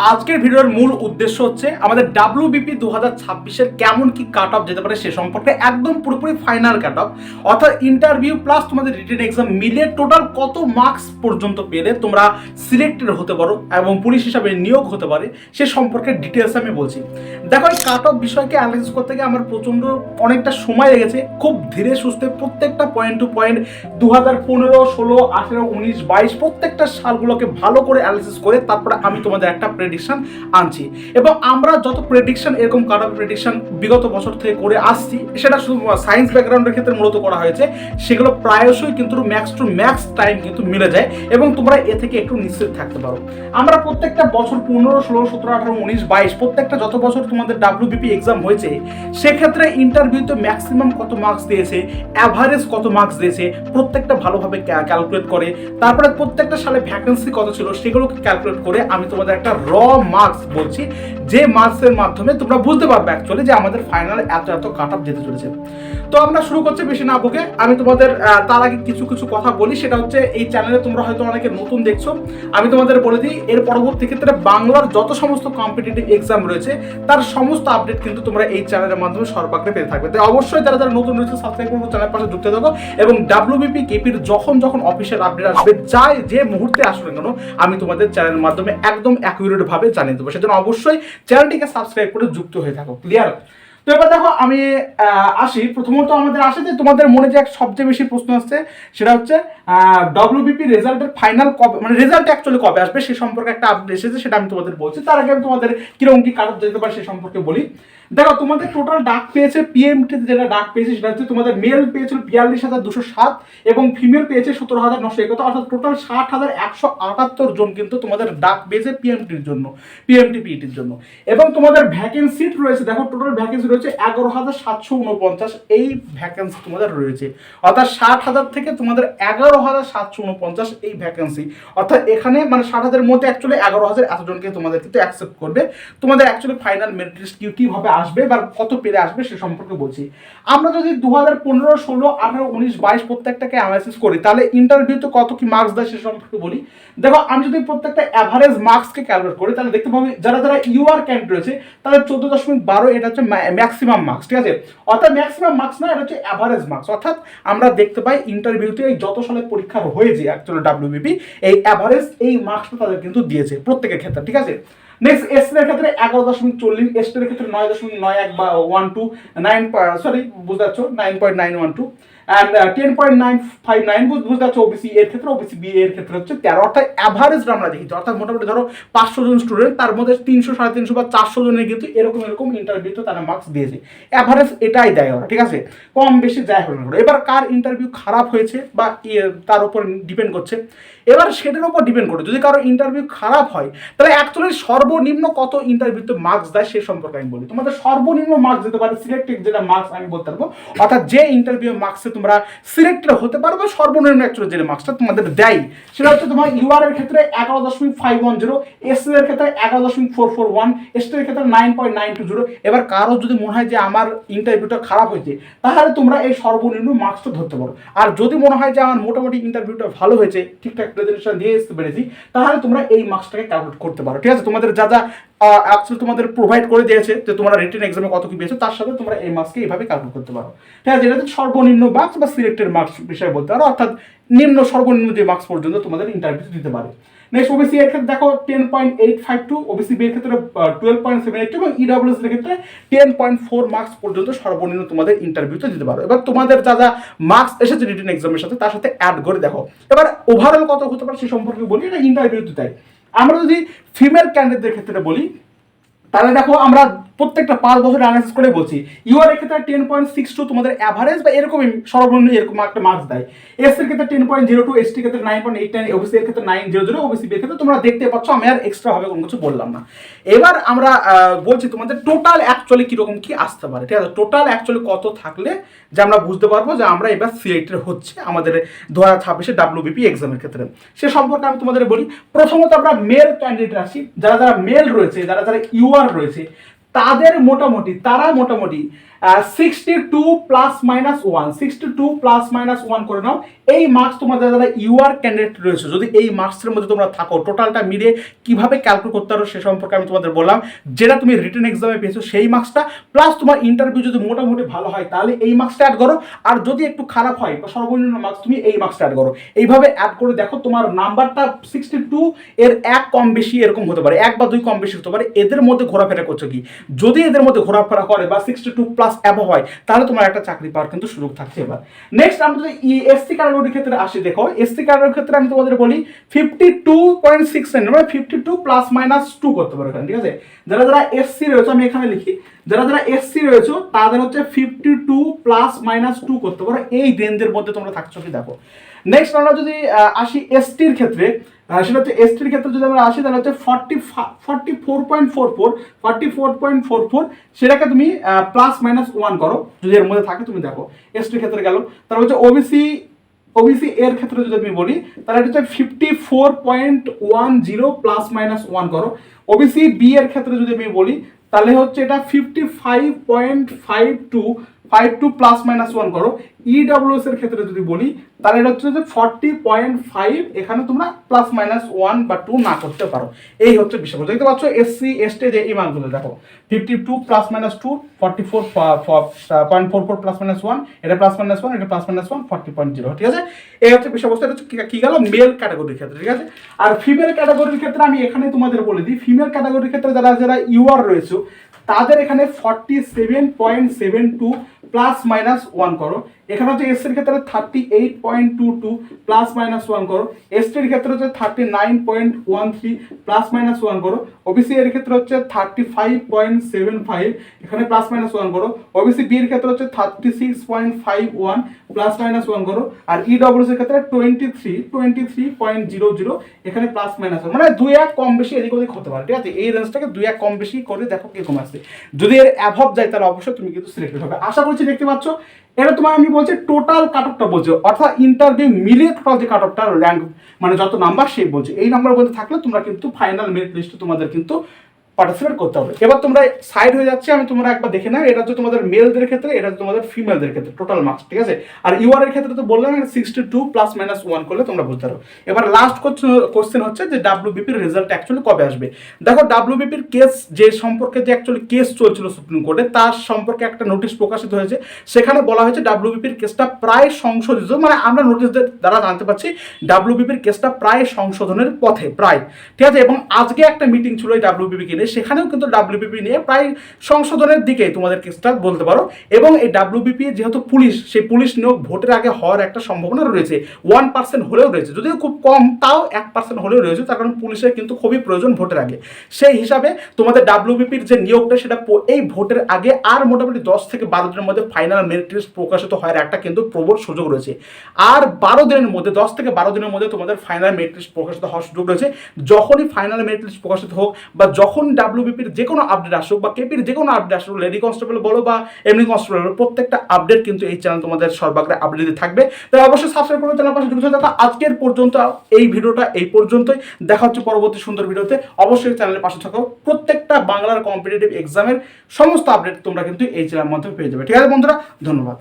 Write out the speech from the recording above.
আজকের ভিডিওর মূল উদ্দেশ্য হচ্ছে আমাদের ডাব্লিউবিপি 2026-এর কেমন কি কাট অফ যেতে পারে সে সম্পর্কে একদম পুরোপুরি ফাইনাল কাট অফ, অর্থাৎ ইন্টারভিউ প্লাস তোমাদের রিটেন এক্সাম মিলে টোটাল কত মার্কস পর্যন্ত পেলে তোমরা সিলেক্টেড হতে পারো এবং পুলিশ হিসাবে নিয়োগ হতে পারে সে সম্পর্কে ডিটেলস আমি বলছি। দেখো, এই কাট অফ বিষয়কে অ্যানালাইসিস করতে গিয়ে আমার প্রচণ্ড অনেকটা সময় লেগেছে, খুব ধীরে সুস্থে প্রত্যেকটা পয়েন্ট টু পয়েন্ট 2015, 16, 18, 19, 22 প্রত্যেকটা সালগুলোকে ভালো করে অ্যানালাইসিস করে তারপরে আমি তোমাদের একটা প্রেডিকশন আনছি। এবং আমরা যত প্রেডিকশন এরকম কাট অফ প্রেডিকশন বিগত বছর থেকে করে আসছি, সেটা শুধু সায়েন্স ব্যাকগ্রাউন্ডের ক্ষেত্রে মূলত করা হয়েছে, সেগুলো প্রায়শই কিন্তু ম্যাক্স টু ম্যাক্স টাইম কিন্তু মিলে যায় এবং তোমরা এ থেকে একটু নিশ্চিত থাকতে পারো। আমরা প্রত্যেকটা বছর 15, 16, 17, 18, 19, 22 প্রত্যেকটা যত বছর তোমাদের ডাব্লিউবিপি এক্সাম হয়েছে সেক্ষেত্রে ইন্টারভিউতে ম্যাক্সিমাম কত মার্কস দিয়েছে, অ্যাভারেজ কত মার্কস দিয়েছে, প্রত্যেকটা ভালোভাবে ক্যালকুলেট করে তারপরে প্রত্যেকটা সালে ভ্যাকেন্সি কত ছিল সেগুলোকে ক্যালকুলেট করে আমি তোমাদের একটা র মার্কস বলছি, যে মার্কসের মাধ্যমে তোমরা বুঝতে পারবে অ্যাকচুয়ালি যে আমাদের ফাইনাল এত এত কাট অফ যেতে চলেছে। তো আমরা শুরু করছি বেশি না বকে, আমি তোমাদের তার আগে কিছু কিছু কথা বলি। সেটা হচ্ছে, এই চ্যানেলে তোমরা হয়তো অনেকে নতুন দেখছো, আমি তোমাদের বলে দিই এর পরবর্তী ক্ষেত্রে বাংলার যত সমস্ত কম্পিটিটিভ এক্সাম রয়েছে তার সমস্ত আপডেট কিন্তু তোমরা এই চ্যানেলের মাধ্যমে সর্বাগ্রে পেতে থাকবে। তাই অবশ্যই যারা যারা নতুন রয়েছে সাবস্ক্রাইব করবো, চ্যানেলের পাশে যুক্ত থাকো এবং ডাব্লিউবিপি কেপির যখন অফিসিয়াল আপডেট আসবে যাই যে মুহূর্তে আসবে কেন আমি তোমাদের চ্যানেলের মাধ্যমে একদম অ্যাকুরেট ভাবে জানিয়ে দেবো। সেজন্য অবশ্যই চ্যানেলটিকে সাবস্ক্রাইব করে যুক্ত হয়ে থাকো। ক্লিয়ার? তো এবার দেখো, আমি আসি প্রথমত আমাদের আসে যে তোমাদের মনে যে সবচেয়ে বেশি প্রশ্ন আসছে সেটা হচ্ছে ডব্লিউবিপি রেজাল্টের ফাইনাল কবে, মানে রেজাল্ট অ্যাকচুয়ালি কবে আসবে সে সম্পর্কে একটা আপডেট এসেছে, সেটা আমি তোমাদের বলছি। তার আগে আমি তোমাদের কিরকম কি কাট অফ যেতে পারে সে সম্পর্কে বলি। দেখো, তোমাদের টোটাল ডাক পেয়েছে পিএমটি যেটা ডাক পেয়েছে সেটা হচ্ছে তোমাদের মেল পেয়েছিল 42,207 এবং ফিমেল পেয়েছে 17,971, অর্থাৎ টোটাল 60,178 জন কিন্তু তোমাদের ডাক পেয়েছে পিএমটির জন্য, পিএমটি পিইটির জন্য। এবং তোমাদের ভ্যাকেন্সি রয়েছে, দেখো টোটাল ভ্যাকেন্সি রয়েছে 11,749, এই ভ্যাকেন্সি তোমাদের রয়েছে, অর্থাৎ 60,000 থেকে তোমাদের 11,749 এই ভ্যাকেন্সি, অর্থাৎ এখানে মানে 60,000 মধ্যে অ্যাকচুয়ালি 11,000 এতজনকে তোমাদের কিন্তু অ্যাকসেপ্ট করবে। তোমাদের অ্যাকচুয়ালি ফাইনাল মেরিট লিস্ট কিভাবে আসবে বা কত পেলে আসবে সে সম্পর্কে বলছি। আমরা যদি 2015, 16, 18, 19, 22 প্রত্যেকটাকে অ্যানালাইসিস করি তাহলে ইন্টারভিউতে কত কি মার্কস দেয় সে সম্পর্কে বলি। দেখো, আমি যদি প্রত্যেকটা অ্যাভারেজ মার্কসকে ক্যালকুলেট করি তাহলে দেখতে পাবো যারা যারা ইউআর ক্যান্ডিডেট রয়েছে তাদের 14.12 এটা হচ্ছে ম্যাক্সিমাম মার্কস, ঠিক আছে? অর্থাৎ ম্যাক্সিমাম মার্কস না, এটা হচ্ছে অ্যাভারেজ মার্কস। অর্থাৎ আমরা দেখতে পাই ইন্টারভিউতে এই যত সালে পরীক্ষা হয়েছে অ্যাকচুয়ালি ডাব্লিউবিপি এই অ্যাভারেজ এই মার্কসটা তাদের কিন্তু দিয়েছে প্রত্যেকের ক্ষেত্রে, ঠিক আছে? নেক্সট এসটির ক্ষেত্রে 11.40, এসটির ক্ষেত্রে 9.91 বা 12 9 সরি বুঝতে পারছো 9.912 and 10.959 বুঝতে পারছো। ওবিসি এর ক্ষেত্রে, ওবিসি বি এর ক্ষেত্রে হচ্ছে 13, অর্থাৎ অ্যাভারেজটা আমরা দেখি, অর্থাৎ মোটামুটি ধরো 500 জন স্টুডেন্ট তার মধ্যে 300, 350 বা 400 জনের কিন্তু এরকম ইন্টারভিউতে তারা মার্কস দিয়েছে। অ্যাভারেজ এটাই দেয় ওরা, ঠিক আছে? কম বেশি যাই হোক না। এবার কার ইন্টারভিউ খারাপ হয়েছে বা তার উপর ডিপেন্ড করছে, এবার সেটার উপর ডিপেন্ড করে যদি কারো ইন্টারভিউ খারাপ হয় তাহলে অ্যাকচুয়ালি সর্বনিম্ন কত ইন্টারভিউতে মার্কস দেয় সে সম্পর্কে আমি বলি। তোমাদের সর্বনিম্ন মার্কস দিতে পারে সিলেক্টেড যেটা মার্কস আমি বলতে পারবো, অর্থাৎ যে ইন্টারভিউ মার্কসে তোমরা সিলেক্টেড হতে পারবে সর্বনিম্ন অ্যাকচুয়ালি যে মার্কসটা তোমাদের দেয় সেটা হচ্ছে তোমার ইউআর এর ক্ষেত্রে 11.510, এসসি এর ক্ষেত্রে 11.441, এসটি এর ক্ষেত্রে 9.920। এবার কারো যদি মনে হয় যে আমার ইন্টারভিউটা খারাপ হয়েছে তাহলে তোমরা এই সর্বনিম্ন মার্কসটা ধরতে পারো। আর যদি মনে হয় যে আমার মোটামুটি ইন্টারভিউটা ভালো হয়েছে, ঠিকঠাক প্রেজেন্টেশন দিয়ে আসতে পেরেছি, তাহলে তোমরা এই মার্কসটাকে ক্যালকুলেট করতে পারো, ঠিক আছে? তোমাদের যা যা অ্যাকচুয়ালি তোমাদের প্রোভাইড করে দিয়েছে যে তোমরা রিটেন এক্সামে কত কি পেয়েছো তার সাথে তোমরা এই মার্কসকে এইভাবে ক্যালকুলেট করতে পারো, ঠিক আছে? এটা সর্বনিম্ন মার্কস বা সিলেক্টেড মার্কস বিষয়ে বলতে পারো, অর্থাৎ সর্বনিম্ন যে মার্কস পর্যন্ত তোমাদের ইন্টারভিউ দিতে পারে। নেক্সট ওবিসি এর ক্ষেত্রে দেখো 10.852, ওবিসি বি এর ক্ষেত্রে 12.78 এবং ইডব্লিউএস এর ক্ষেত্রে 10.4 মার্কস পর্যন্ত সর্বনিম্ন তোমাদের ইন্টারভিউতে দিতে পারো। এবার তোমাদের যা যা মার্কস এসেছে রিটেন এক্সামের সাথে তার সাথে অ্যাড করে দেখো। এবার ওভারঅল কত হতে পারে সে সম্পর্কে বলি, এটা ইন্টারভিউতে তাই। আমরা যদি ফিমেল ক্যান্ডিডেটদের ক্ষেত্রে বলি তাহলে দেখো, আমরা প্রত্যেকটা 5 বছর অ্যানালাইসিস করে বলছি ইউআর এর ক্ষেত্রে 10.62 তোমাদের অ্যাভারেজ বা এরকমই সর্বনিম্ন এরকম একটা মার্কস দেয়। এস এর ক্ষেত্রে 10.02, এসটি এর ক্ষেত্রে 9.89, ওবিসি এর ক্ষেত্রে 900, ওবিসি বি এর ক্ষেত্রে তোমরা দেখতে পাচ্ছ, আমি আর এক্সট্রা ভাবে কোনো কিছু বললাম না। এবার আমরা বলছি তোমাদের টোটাল অ্যাকচুয়ালি কিরকম কি আসতে পারে, ঠিক আছে? টোটাল অ্যাকচুয়ালি কত থাকলে যে আমরা বুঝতে পারবো যে আমরা এবার সিলেক্টেড হচ্ছে আমাদের 2026 ডাব্লিউবিপি এক্সামের ক্ষেত্রে, সে সম্পর্কে আমি তোমাদের বলি। প্রথমত আমরা মেল ক্যান্ডিডেট আসি, যারা যারা মেল রয়েছে, যারা যারা ইউআর রয়েছে তারা মোটামুটি 62 ± 1 করে নাও। এই মার্কস তোমাদের যারা ইউআর ক্যান্ডিডেট রয়েছে, যদি এই মার্কসের মধ্যে তোমরা থাকো, টোটালটা মিলিয়ে কিভাবে ক্যালকুলেট করতে পারো সে সম্পর্কে আমি তোমাদের বললাম। যেটা তুমি রিটেন এক্সামে পেয়েছো সেই মার্কসটা প্লাস তোমার ইন্টারভিউ যদি মোটামুটি ভালো হয় তাহলে এই মার্কসটা অ্যাড করো, আর যদি একটু খারাপ হয় বা সর্বনিম্ন মার্কস তুমি এই মার্কসটা অ্যাড করো। এইভাবে অ্যাড করে দেখো তোমার নাম্বারটা 62 এর এক কম বেশি এরকম হতে পারে, এক বা দুই কম বেশি হতে পারে, এদের মধ্যে ঘোরাফেরা করছো কি। যদি এদের মধ্যে ঘোরাফেরা করে বা 62 প্লাস অ্যাবভ হয় তাহলে তোমার একটা চাকরি পাওয়ার কিন্তু সুযোগ থাকছে। এবার নেক্সট আমরা যদি এসসি ক্যাটাগরির ক্ষেত্রে আসি, দেখো এসসি ক্যাটাগরির ক্ষেত্রে আমি তোমাদের বলি 52.69 মানে 52 প্লাস মাইনাস 2 করতে পারো এখানে, ঠিক আছে। যারা যারা এসসি রয়েছে আমি এখানে লিখি, যারা যারা এসসি রয়েছে তাদের হচ্ছে 52 প্লাস মাইনাস 2 করতে পারো, এই রেঞ্জের মধ্যে তোমরা থাকছো কি দেখো। নেক্সট আমরা যদি আসি এসটির ক্ষেত্রে, সেটা হচ্ছে এসটির ক্ষেত্রে যদি আমরা আসি তাহলে হচ্ছে 44.44 সেটাকে তুমি প্লাস মাইনাস 1 করো, যদি এর মধ্যে থাকে তুমি দেখো। এসটির ক্ষেত্রে গেল, তারপর হচ্ছে ওবিসি এর ক্ষেত্রে যদি আমি বলি তাহলে এটা হচ্ছে 54.10 প্লাস মাইনাস 1 করো। ওবিসি বি এর ক্ষেত্রে যদি আমি বলি তাহলে হচ্ছে এটা 55.52 প্লাস মাইনাস 1 করো। ইডব্লিউএস এর ক্ষেত্রে যদি বলি তাহলে এটা হচ্ছে 40.5, এখানে তোমরা প্লাস মাইনাস 1 বা 2 না করতে পারো। এই হচ্ছে বিষয়গুলো দেখতে পাচ্ছ। এসসি এসটি যে এই মানগুলো দেখো 52 প্লাস মাইনাস 2, 44.44 প্লাস মাইনাস 1, এটা প্লাস মাইনাস 1, এটা প্লাস মাইনাস 1, 40.0, ঠিক আছে। এই হচ্ছে বিষয়বস্তু। এটা হচ্ছে কি গেল মেল ক্যাটাগরির ক্ষেত্রে, ঠিক আছে। আর ফিমেল ক্যাটাগরির ক্ষেত্রে আমি এখানে তোমাদের বলে দিই, ফিমেল ক্যাটাগরির ক্ষেত্রে যারা যারা ইউআর রয়েছে তাদের এখানে 47.72 প্লাস মাইনাস 1 করো। এখানে হচ্ছে এসসির ক্ষেত্রে 38.22 প্লাস মাইনাস 1 করো। এসটির ক্ষেত্রে হচ্ছে 39.13 প্লাস মাইনাস 1 করো। ওবিসি এর ক্ষেত্রে হচ্ছে 35.75, এখানে প্লাস মাইনাস 1 করো। ওবিসি বি এর ক্ষেত্রে হচ্ছে 36.51 প্লাস মাইনাস 1 করো। আর ইডব্লিউএস এর ক্ষেত্রে 23.00, এখানে প্লাস মাইনাস 1, মানে 2-1 কম বেশি এদিক ওদিক হতে পারে, ঠিক আছে। এই রেঞ্জটাকে 2-1 কম বেশি করে দেখো কিরকম আসছে। যদি এর অ্যাভব যায় তাহলে অবশ্যই তুমি কিন্তু সিলেক্টেড হবে। আশা করছি দেখতে পাচ্ছ। এটা তোমার আমি বলছি টোটাল কাট অফটা বলছি, অর্থাৎ ইন্টারভিউ মিলিয়ে টোটাল যে কাট অফটা র্যাঙ্ক মানে যত নাম্বার সেই বলছি। এই নাম্বার বলতে থাকলে তোমরা কিন্তু ফাইনাল মেরিট লিস্টে তোমাদের কিন্তু পার্টিসিপেট করতে হবে। এবার তোমরা সাইড হয়ে যাচ্ছে, আমি তোমরা একবার দেখে নাও। এটা হচ্ছে তোমাদের মেলদের ক্ষেত্রে, এটা হচ্ছে তোমাদের ফিমেলদের ক্ষেত্রে টোটাল মার্কস, ঠিক আছে। আর ইউআর এর ক্ষেত্রে তো বললাম 62 প্লাস মাইনাস 1 করলে তোমরা বুঝতে পারো। এবার লাস্ট কোশ্চেন হচ্ছে যে ডাব্লিউবিপির রেজাল্ট অ্যাকচুয়ালি কবে আসবে। দেখো ডাব্লিউবিপির কেস যে সম্পর্কে যে অ্যাকচুয়ালি কেস চলছিল সুপ্রিম কোর্টে, তার সম্পর্কে একটা নোটিশ প্রকাশিত হয়েছে। সেখানে বলা হয়েছে ডাব্লিউবিপির কেসটা প্রায় সংশোধিত, মানে আমরা নোটিশদের দ্বারা জানতে পারছি ডাব্লিউবিপির কেসটা প্রায় সংশোধনের পথে প্রায়, ঠিক আছে। এবং আজকে একটা মিটিং ছিল এই ডাব্লিউবিপি কে নিয়ে, সেখানেও কিন্তু ডাব্লিউবিপি নিয়ে প্রায় সংশোধনের দিকে তোমাদের কেসটা বলতে পারো। এবং এই ডাব্লিউবিপি যেহেতু পুলিশ, সেই পুলিশ নিয়োগ ভোটের আগে হওয়ার একটা সম্ভাবনা রয়েছে, 1% হলেও রয়েছে, যদিও খুব কম, তাও 1% হলেও রয়েছে। তার কারণ পুলিশের কিন্তু খুবই প্রয়োজন ভোটের আগে। সেই হিসাবে তোমাদের ডাব্লিউবিপির যে নিয়োগটা সেটা এই ভোটের আগে আর মোটামুটি 10 থেকে 12 দিনের মধ্যে ফাইনাল মেরিট লিস্ট প্রকাশিত হওয়ার একটা কিন্তু প্রবল সুযোগ রয়েছে। আর 12 দিনের মধ্যে, 10 থেকে 12 দিনের মধ্যে তোমাদের ফাইনাল মেরিট লিস্ট প্রকাশিত হওয়ার সুযোগ রয়েছে। যখনই ফাইনাল মেরিট লিস্ট প্রকাশিত হোক বা যখন ডাব্লিউবিপির যে কোনো আপডেট আসুক বা কেপির যে কোনো আপডেট আসুক, লেডি কনস্টেবল বলো বা এমনি কনস্টেবল বলো, প্রত্যেকটা আপডেট কিন্তু এই চ্যানেল তোমাদের সর্বাগ্রে আপডেট থাকবে। তাই অবশ্যই সাবস্ক্রাইব করে চ্যানেল পাশে যুক্ত থাকা। আজকের পর্যন্ত এই ভিডিওটা এই পর্যন্তই, দেখা হচ্ছে পরবর্তী সুন্দর ভিডিওতে। অবশ্যই চ্যানেলের পাশে থাকো। প্রত্যেকটা বাংলার কম্পিটিটিভ এক্সামের সমস্ত আপডেট তোমরা কিন্তু এই চ্যানেলের মাধ্যমে পেয়ে যাবে, ঠিক আছে বন্ধুরা। ধন্যবাদ।